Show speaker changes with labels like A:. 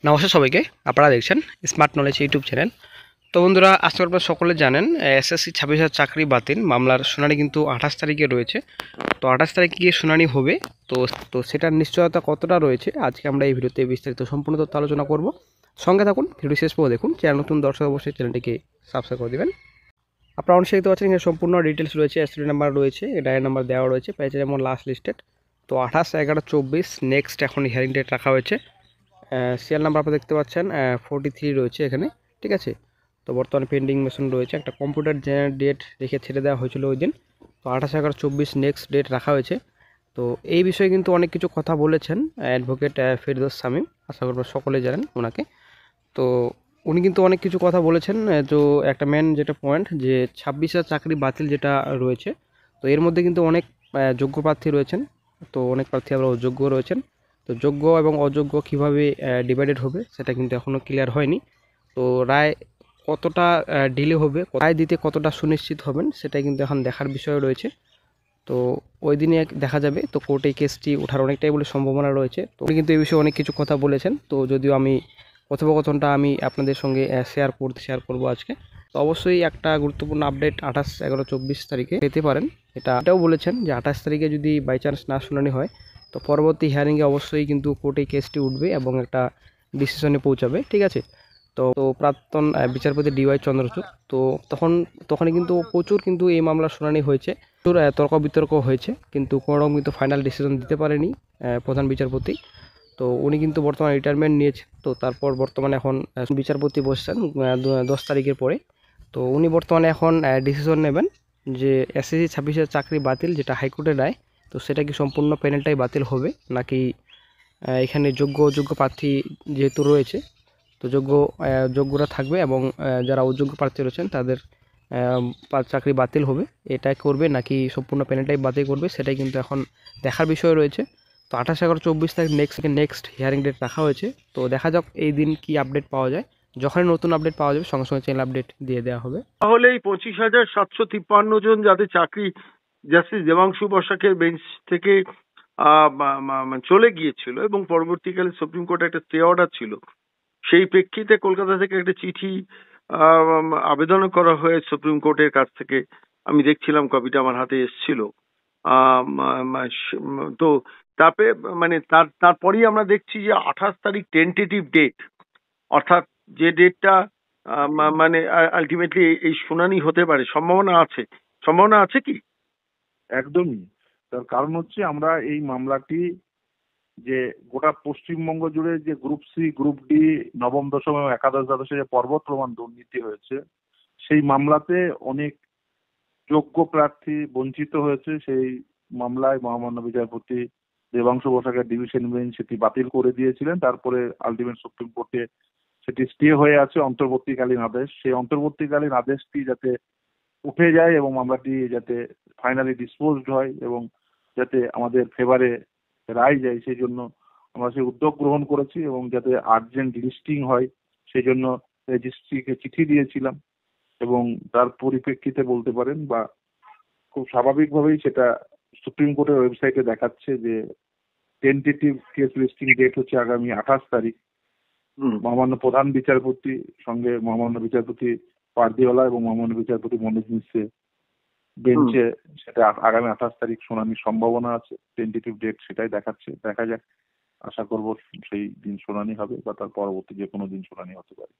A: নমস্কার সবাইকে। আপনারা দেখছেন স্মার্ট নলেজ ইউটিউব চ্যানেল। তো বন্ধুরা, আজকে আপনারা সকলে জানেন এসএসসি 26,000 চাকরি বাতিল মামলার শুনানি কিন্তু 28 তারিখে রয়েছে। তো 28 তারিখে গিয়ে শুনানি হবে। তো তো সেটার নিশ্চয়তা কতটা রয়েছে আজকে আমরা এই ভিডিওতে বিস্তারিত সম্পূর্ণ তথ্য আলোচনা করব। সঙ্গে থাকুন, ভিডিও শেষ পর্যন্ত দেখুন। চ্যানেল নতুন দর্শক অবশ্যই চ্যানেলটিকে সাবস্ক্রাইব করে দেবেন। আপনারা অনেক দেখতে পাচ্ছেন এখানে সম্পূর্ণ ডিটেলস রয়েছে, স্টুডেন্ট নাম্বার রয়েছে, ডায়ের নাম্বার দেওয়া রয়েছে, পেয়েছে যেমন লাস্ট লিস্টেড। তো 28/11/24 নেক্সট এখন হিয়ারিং ডেট রাখা হয়েছে। সিরিয়াল নাম্বার আপনারা দেখতে পাচ্ছেন 43 রয়েছে এখানে, ঠিক আছে। তো বর্তমানে পেন্ডিং মেশিন রয়েছে, একটা কম্পিউটার জেনারেট ডেট রেখে ছেড়ে দেওয়া হয়েছিল ওই দিন। তো 28/11/24 নেক্সট ডেট রাখা হয়েছে। তো এই বিষয়ে কিন্তু অনেক কিছু কথা বলেছেন অ্যাডভোকেট ফেরদৌস শামীম, আশা করব সকলে জানেন ওনাকে। তো উনি কিন্তু অনেক কিছু কথা বলেছেন। তো একটা মেন যেটা পয়েন্ট যে 26,000 চাকরি বাতিল যেটা রয়েছে, তো এর মধ্যে কিন্তু অনেক যোগ্য প্রার্থী রয়েছেন। তো অনেক প্রার্থী আবার অযোগ্য রয়েছেন। তো যোগ্য এবং অযোগ্য কিভাবে ডিভাইডেড হবে সেটা কিন্তু এখনও ক্লিয়ার হয়নি। তো রায় কতটা ডিলে হবে, রায় দিতে কতটা সুনিশ্চিত হবেন সেটাই কিন্তু এখন দেখার বিষয় রয়েছে। তো ওই দিনে দেখা যাবে। তো কোর্টে কেসটি ওঠার অনেকটাই বলে সম্ভাবনা রয়েছে। তো উনি কিন্তু এই বিষয়ে অনেক কিছু কথা বলেছেন। তো যদিও আমি কথোপকথনটা আমি আপনাদের সঙ্গে শেয়ার করব আজকে। তো অবশ্যই একটা গুরুত্বপূর্ণ আপডেট 28/11/24 তারিখে পেতে পারেন। এটাও বলেছেন যে 28 তারিখে যদি বাই চান্স না শুনানি হয়, তো পরবর্তী হিয়ারিংয়ে অবশ্যই কিন্তু কোর্টে কেসটি উঠবে এবং একটা ডিসিশনে পৌঁছাবে, ঠিক আছে। তো প্রাক্তন বিচারপতি ডিওয়াই চন্দ্রচূড়, তো তখনই কিন্তু প্রচুর কিন্তু এই মামলার শুনানি হয়েছে, প্রচুর তর্ক বিতর্ক হয়েছে, কিন্তু কোনো রকম কিন্তু ফাইনাল ডিসিশন দিতে পারেনি প্রধান বিচারপতি। তো উনি কিন্তু বর্তমানে রিটায়ারমেন্ট নিয়েছেন। তো তারপর বর্তমানে এখন বিচারপতি বসছেন 10 তারিখের পরে। তো উনি বর্তমানে এখন ডিসিশন নেবেন যে এসএসসি 26,000 চাকরি বাতিল যেটা হাইকোর্টের রায়, তো সেটা কি সম্পূর্ণ প্যানেলটাই বাতিল হবে, নাকি এখানে যোগ্য প্রার্থী যেহেতু রয়েছে, তো যোগ্যরা থাকবে এবং যারা অযোগ্য প্রার্থী রয়েছেন তাদের চাকরি বাতিল হবে, এটাই করবে নাকি সম্পূর্ণ প্যানেলটাই বাতিল করবে সেটাই কিন্তু এখন দেখার বিষয় রয়েছে। তো 28/11/24 তারিখ নেক্সট হিয়ারিং ডেট রাখা হয়েছে। তো দেখা যাক এই দিন কি আপডেট পাওয়া যায়। যখনই নতুন আপডেট পাওয়া যাবে সঙ্গে সঙ্গে চ্যানেল আপডেট দিয়ে দেওয়া হবে।
B: তাহলে এই 25,753 জন যাদের চাকরি জাস্টিস দেবাংশু বসাকের বেঞ্চ থেকে চলে গিয়েছিল এবং পরবর্তীকালে সুপ্রিম কোর্টে একটা স্টে অর্ডার ছিল, সেই প্রেক্ষিতে কলকাতা থেকে একটা চিঠি আবেদন করা হয়ে সুপ্রিম কোর্টের কাছ থেকে, আমি দেখছিলাম কপিটা আমার হাতে এসেছিল। তো তারপরে তারপরেই আমরা দেখছি যে 28 তারিখ টেন্টেটিভ ডেট, অর্থাৎ যে ডেটটা আলটিমেটলি এই শুনানি হতে পারে, সম্ভাবনা আছে কি?
C: একদমই। তার কারণ হচ্ছে আমরা এই মামলাটি যে গোটা পশ্চিমবঙ্গ জুড়ে যে গ্রুপ সি, গ্রুপ ডি, নবম, দশম এবং একাদশ দ্বাদশে যে পর্বত প্রমাণ দুর্নীতি হয়েছে, সেই মামলাতে অনেক যোগ্য প্রার্থী বঞ্চিত হয়েছে। সেই মামলায় মহামান্য বিচারপতি দেবাংশু বসাকের ডিভিশন বেঞ্চ সেটি বাতিল করে দিয়েছিলেন। তারপরে আলটিমেট সুপ্রিম কোর্টে সেটি স্টে হয়ে আছে অন্তর্বর্তীকালীন আদেশ। সেই অন্তর্বর্তীকালীন আদেশটি যাতে উঠে যায় এবং মামলাটি যাতে ফাইনালি ডিসপোজড হয় এবং যাতে আমাদের ফেভারে রায় যায়, সেই জন্য আমরা সেই উদ্যোগ গ্রহণ করেছি এবং যাতে আর্জেন্ট লিস্টিং হয় সেই জন্য রেজিস্ট্রিকে চিঠি দিয়েছিলাম। এবং তার পরিপ্রেক্ষিতে বলতে পারেন বা খুব স্বাভাবিকভাবেই সেটা সুপ্রিম কোর্টের ওয়েবসাইটে দেখাচ্ছে যে টেন্টেটিভ কেস লিস্টিং ডেট হচ্ছে আগামী 28 তারিখ। মহামান্য প্রধান বিচারপতি সঙ্গে মহামান্য বিচারপতি পারদিওয়ালা এবং মহামান্য বিচারপতি মনোজ মিশ্রের বেঞ্চে সেটা আগামী 28 তারিখ শুনানির সম্ভাবনা আছে। টেন্টেটিভ ডেট সেটাই দেখাচ্ছে, দেখা যাক। আশা করব সেই দিন শুনানি হবে বা তার পরবর্তী যে কোনো দিন শুনানি হতে পারে।